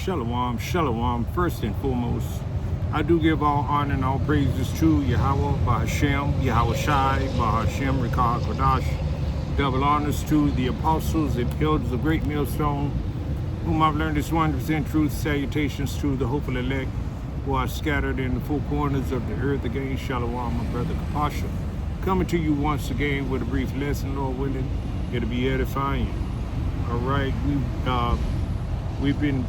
Shalom, shalom. First and foremost, I do give all honor and all praises to Yahweh, Bahashem, Yahweh Shai, Bahashem, Rekah Kodash. Double honors to the apostles and elders of Great Millstone, whom I've learned this 100% truth. Salutations to the hopeful elect who are scattered in the four corners of the earth. Again, shalom, my brother Kapasha. Coming to you once again with a brief lesson, Lord willing. It'll be edifying. All right, we've been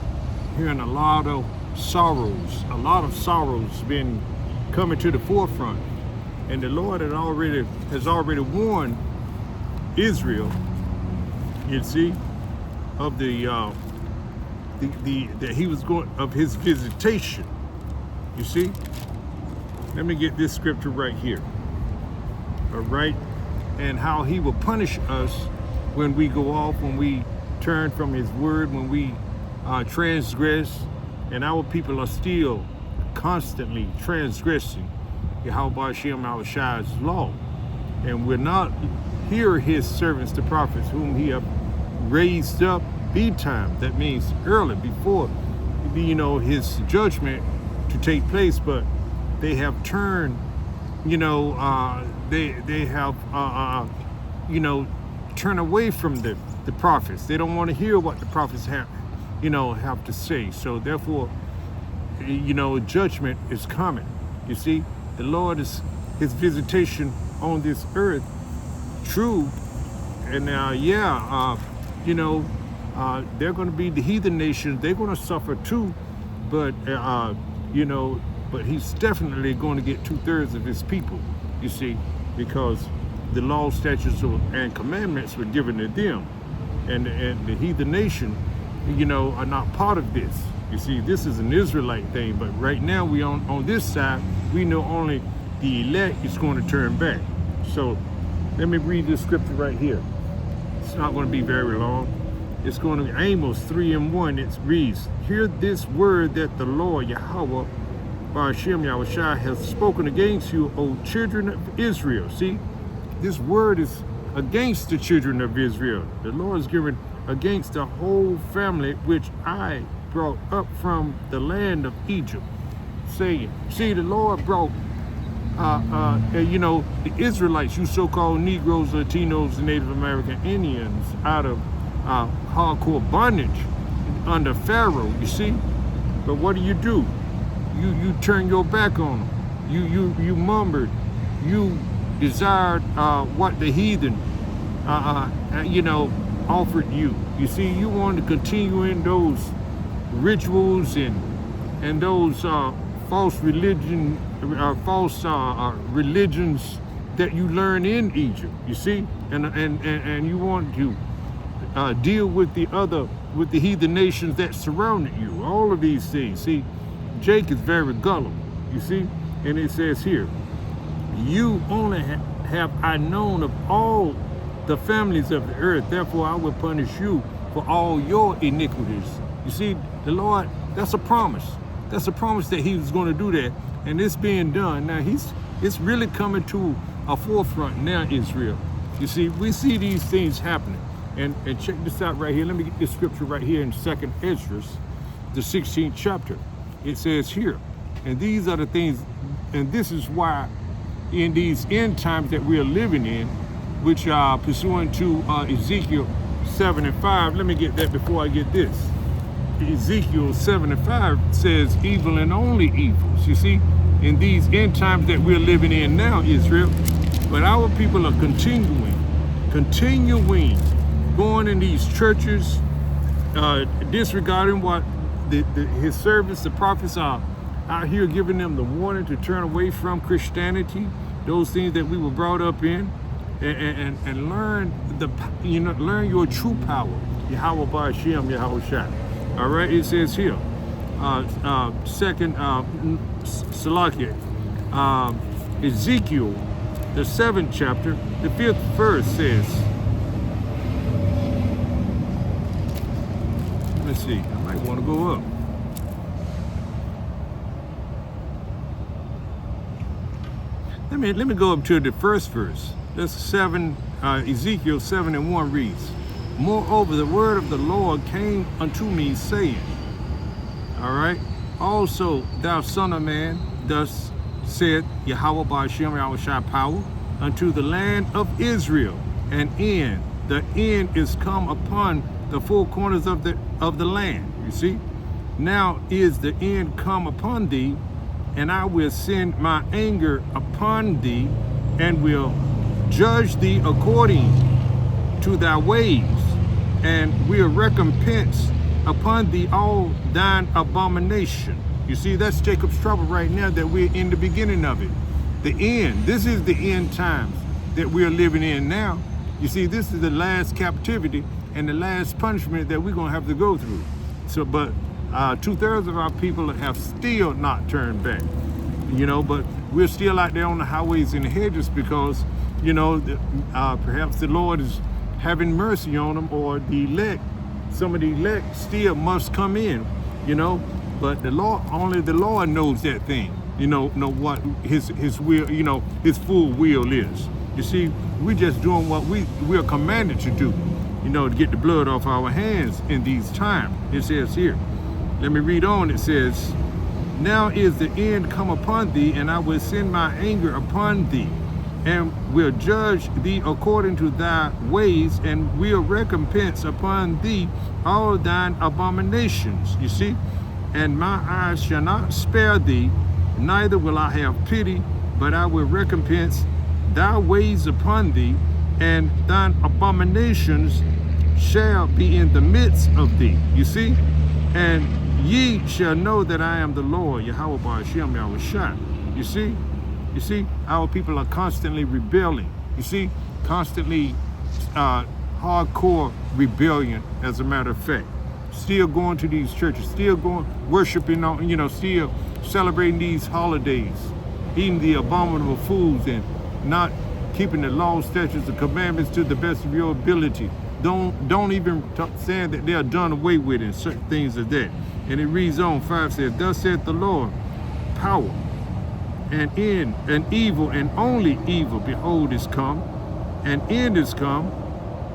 hearing a lot of sorrows been coming to the forefront, and the Lord has already warned Israel, you see, of that he was going of his visitation. You see, let me get this scripture right here. All right, and how he will punish us when we go off, when we turn from his word, when we transgress, and our people are still constantly transgressing Yahweh Hashem, our Shai's law, and we're not hear his servants, the prophets, whom he have raised up bedtime. That means early, before his judgment to take place. But they have turned, they have turned away from the prophets. They don't want to hear what the prophets have to say. So therefore, judgment is coming. You see, the Lord is his visitation on this earth. True, and they're going to be the heathen nations. They're going to suffer too, but but he's definitely going to get 2/3 of his people. You see, because the law, statutes, and commandments were given to them, and the heathen nation, are not part of this. You see, this is an Israelite thing, but right now we on this side, we know only the elect is going to turn back. So let me read this scripture right here. It's not going to be very long. It's going to be Amos 3:1. It reads, "Hear this word that the Lord Yahweh, Bahashem Yahweh Shai, has spoken against you, O children of Israel." See, this word is against the children of Israel. The Lord is given against the whole family which I brought up from the land of Egypt, saying, see, the Lord brought the Israelites, you so-called Negroes, Latinos, and Native American Indians, out of hardcore bondage under Pharaoh, you see. But what do? You turn your back on them. You murmured. You desired what the heathen offered you. You see, you wanted to continue in those rituals and those false religions that you learn in Egypt. You see, and you want to deal with the heathen nations that surrounded you. All of these things. See, Jake is very gullible. You see, and it says here, "You only have I known of all the families of the earth, therefore I will punish you for all your iniquities." You see, the Lord, that's a promise. That's a promise that he was going to do that, and it's being done. Now it's really coming to a forefront now, Israel. You see, we see these things happening. And check this out right here. Let me get this scripture right here in 2nd Ezra, the 16th chapter. It says here, and these are the things, and this is why in these end times that we are living in, which are pursuant to Ezekiel 7:5. Let me get that before I get this. Ezekiel 7:5 says evil and only evils. You see, in these end times that we're living in now, Israel, but our people are continuing going in these churches, disregarding what his servants, the prophets, are out here giving them the warning to turn away from Christianity, those things that we were brought up in, and learn learn your true power, Yahweh Bahashem, Yahweh Shai. All right, it says here, Ezekiel, the 7th chapter, the 5th verse says, let's see, I might want to go up. Let me go up to the first verse. That's Ezekiel 7:1 reads, "Moreover, the word of the Lord came unto me, saying, All right. Also, thou son of man, thus said Yahweh Ba'ashem Yahweh power unto the land of Israel, an end. The end is come upon the four corners of the land. You see, now is the end come upon thee, and I will send my anger upon thee, and will judge thee according to thy ways, and will recompense upon thee all thine abomination. You see, that's Jacob's trouble right now, that we're in the beginning of it. The end. This is the end times that we're living in now. You see, this is the last captivity and the last punishment that we're going to have to go through. So, but 2/3 of our people have still not turned back, you know, but we're still out there on the highways and the hedges because, you know, perhaps the Lord is having mercy on them, or the elect, some of the elect still must come in, you know, but the Lord, only the Lord knows that thing, you know what his will, you know, his full will is. You see, we're just doing what we're commanded to do, you know, to get the blood off our hands in these times. It says here, let me read on. It says, now is the end come upon thee, and I will send my anger upon thee, and will judge thee according to thy ways, and will recompense upon thee all thine abominations. You see, and my eyes shall not spare thee, neither will I have pity, but I will recompense thy ways upon thee, and thine abominations shall be in the midst of thee. You see, and ye shall know that I am the Lord, Yahweh Ba'ashem Yahweh. You see, our people are constantly rebelling. You see, constantly hardcore rebellion, as a matter of fact. Still going to these churches, still going, worshiping on, you know, still celebrating these holidays, eating the abominable foods, and not keeping the laws, statutes, and commandments to the best of your ability. Don't even saying that they are done away with, and certain things as that. And it reads on, 5 says, thus saith the Lord, power and end and evil and only evil, behold, is come, and end is come,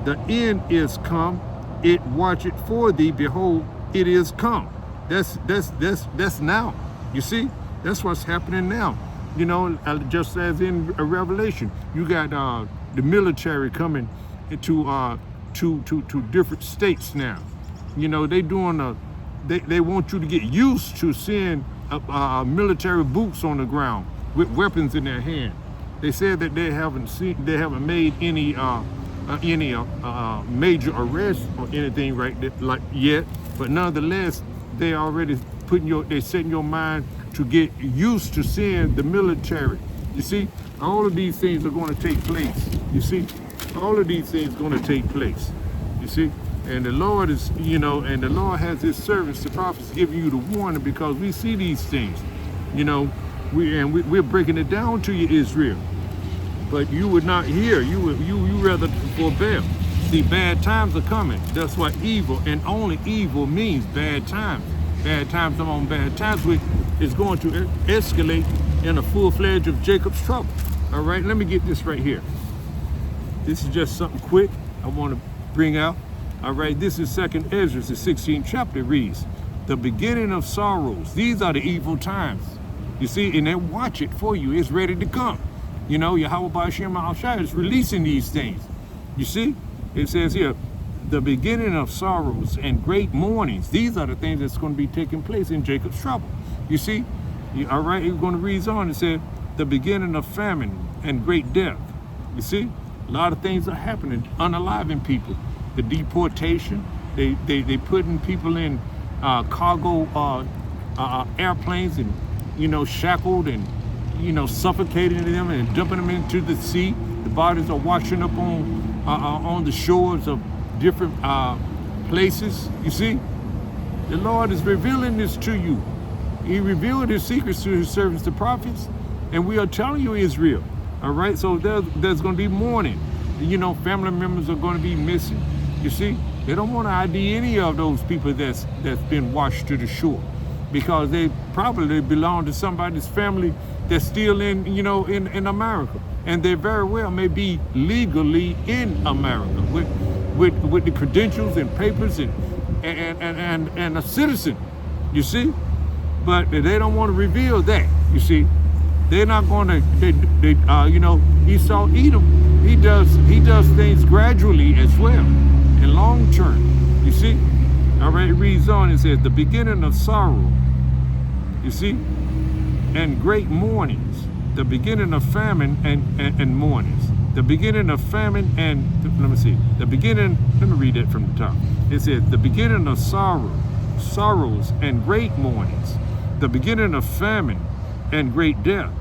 the end is come, it watcheth for thee, behold, it is come. That's now. You see, that's what's happening now. You know, just as in Revelation, you got the military coming into to different states now. You know, they doing they want you to get used to seeing military boots on the ground with weapons in their hand. They said that they haven't made any major arrests or anything like yet, but nonetheless, they already they setting your mind to get used to seeing the military. You see, all of these things are going to take place. You see, all of these things are going to take place. You see, and the Lord is, you know, and the Lord has his servants, the prophets, giving you the warning, because we see these things. You know, we're breaking it down to you, Israel, but you would not hear. You rather forbear. See, bad times are coming. That's what evil and only evil means. Bad times. Bad times among bad times, which is going to escalate in a full-fledged of Jacob's trouble. All right, let me get this right here. This is just something quick I want to bring out. All right, this is 2nd Ezra, the 16th chapter. It reads, the beginning of sorrows. These are the evil times. You see, and they watch it for you. It's ready to come. You know, Yahweh Ba'ashem Al-Shai is releasing these things. You see, it says here, the beginning of sorrows and great mournings. These are the things that's going to be taking place in Jacob's trouble. You see, all right, you're going to read on. It said, the beginning of famine and great death. You see, a lot of things are happening, unaliving people. The deportation, they putting people in cargo airplanes, and, you know, shackled and, you know, suffocating them and dumping them into the sea. The bodies are washing up on the shores of different places. You see, the Lord is revealing this to you. He revealed his secrets to his servants, the prophets, and we are telling you, Israel. All right, so there's going to be mourning. You know, family members are going to be missing. You see, they don't want to ID any of those people that's been washed to the shore, because they probably belong to somebody's family that's still in, you know, in America, and they very well may be legally in America with the credentials and papers and a citizen. You see? But they don't want to reveal that. You see? They're not going to, Esau Edom, he does things gradually as well, in long term. You see? All right, it reads on, it says, the beginning of sorrow, you see, and great mournings, the beginning of famine and mournings, the beginning of famine and, let me read that from the top. It says, the beginning of sorrows and great mournings, the beginning of famine and great death,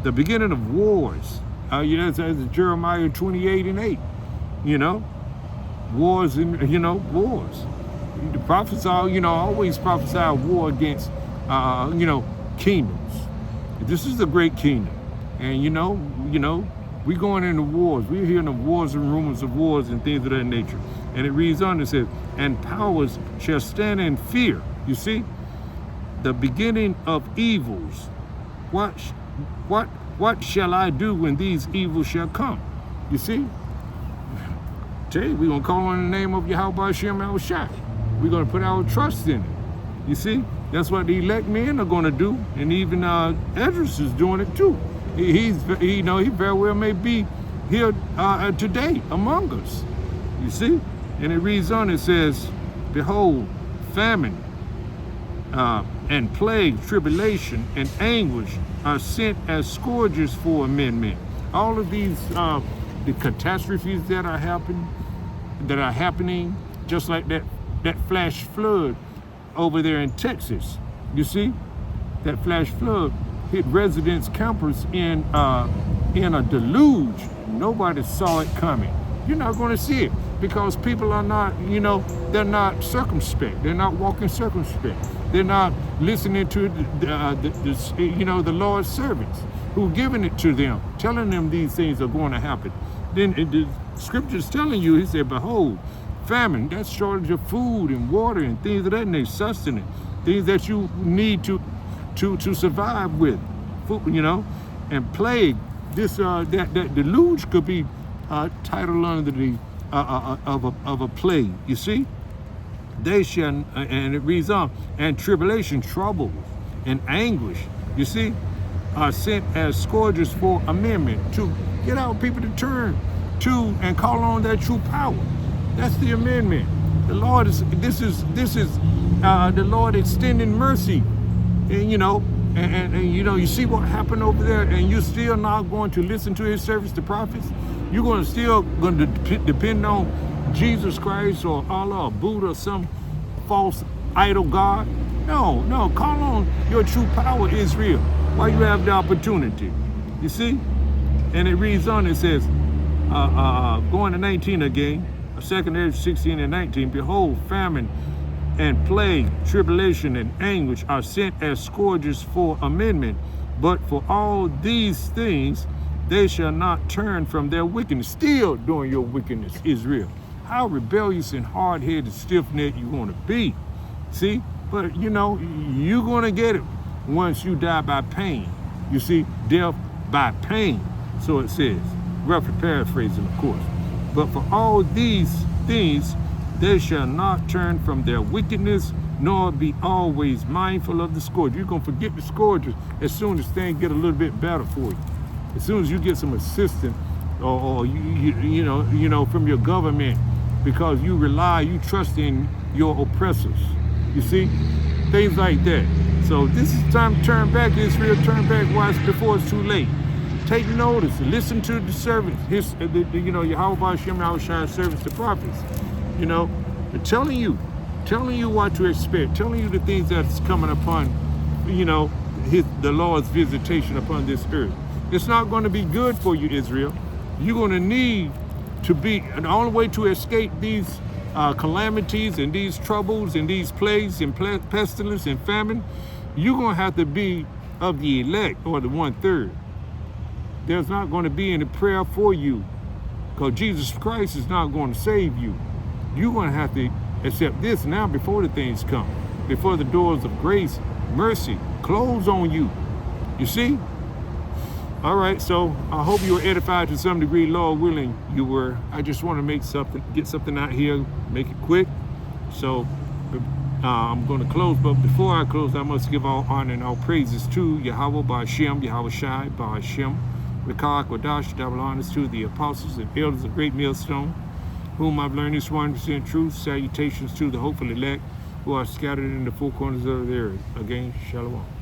the beginning of wars. That's Jeremiah 28:8. Wars and wars. The prophets always prophesy war against kingdoms. This is the great kingdom, and we're going into wars. We're hearing of wars and rumors of wars and things of that nature. And it reads on, it says, and powers shall stand in fear. You see, the beginning of evils. What shall I do when these evils shall come? You see? Tell you, we're going to call on the name of Yahweh Hashem El Shai. We're going to put our trust in it. You see? That's what the elect men are going to do. And even Esdras is doing it too. He very well may be here today among us. You see? And it reads on, it says, behold, famine and plague, tribulation, and anguish are sent as scourges for men. All of these, the catastrophes that are happening, just like that flash flood over there in Texas. You see, that flash flood hit residents, campers in a deluge. Nobody saw it coming. You're not going to see it because people are not, they're not circumspect. They're not walking circumspect. They're not listening to the Lord's servants who are giving it to them, telling them these things are going to happen. Then the scripture's telling you, he said, behold, famine, that's shortage of food and water and things of that nature, sustenance, things that you need to survive with, food, and plague. This that deluge could be titled under the of a plague. You see, they shall, and it reads on, and tribulation, trouble, and anguish. You see, are sent as scourges for amendment to get our people to turn to and call on that true power. That's the amendment. The Lord is. This is the Lord extending mercy, and you see what happened over there, and you're still not going to listen to His servants, the prophets. You're going to depend on Jesus Christ or Allah or Buddha or some false idol god. No, call on your true power, Israel, while you have the opportunity. You see? And it reads on, it says, going to 19 again, 2 Ezra 16 and 19, behold, famine and plague, tribulation and anguish are sent as scourges for amendment, but for all these things they shall not turn from their wickedness. Still doing your wickedness, Israel. How rebellious and hard-headed, stiff-necked you want to be. See? But, you're going to get it once you die by pain. You see, death by pain. So it says, roughly paraphrasing, of course. But for all these things, they shall not turn from their wickedness, nor be always mindful of the scourge. You're going to forget the scourges as soon as things get a little bit better for you. As soon as you get some assistance or from your government, because you trust in your oppressors. You see? Things like that. So this is time to turn back, Israel. Turn back before it's too late. Take notice. Listen to the servants. Yahweh Hashem Yahushua servants, the prophets. They're telling you what to expect, telling you the things that's coming upon, the Lord's visitation upon this earth. It's not going to be good for you, Israel. You're going to need to be, and the only way to escape these calamities and these troubles and these plagues and pestilence and famine, you're going to have to be of the elect, or the 1/3. There's not going to be any prayer for you, because Jesus Christ is not going to save you. You're going to have to accept this now before the things come, before the doors of grace, mercy, close on you. You see? All right, so I hope you were edified to some degree. Lord willing, you were. I just want to get something out here, make it quick. So I'm going to close, but before I close, I must give all honor and all praises to Yahweh Ba'Shem, Yahweh Shai Ba'Shem, Rakah Quadash, double honors to the apostles and elders of Great Millstone, whom I've learned this 100% truth. Salutations to the hopeful elect who are scattered in the four corners of the earth. Again, Shalom.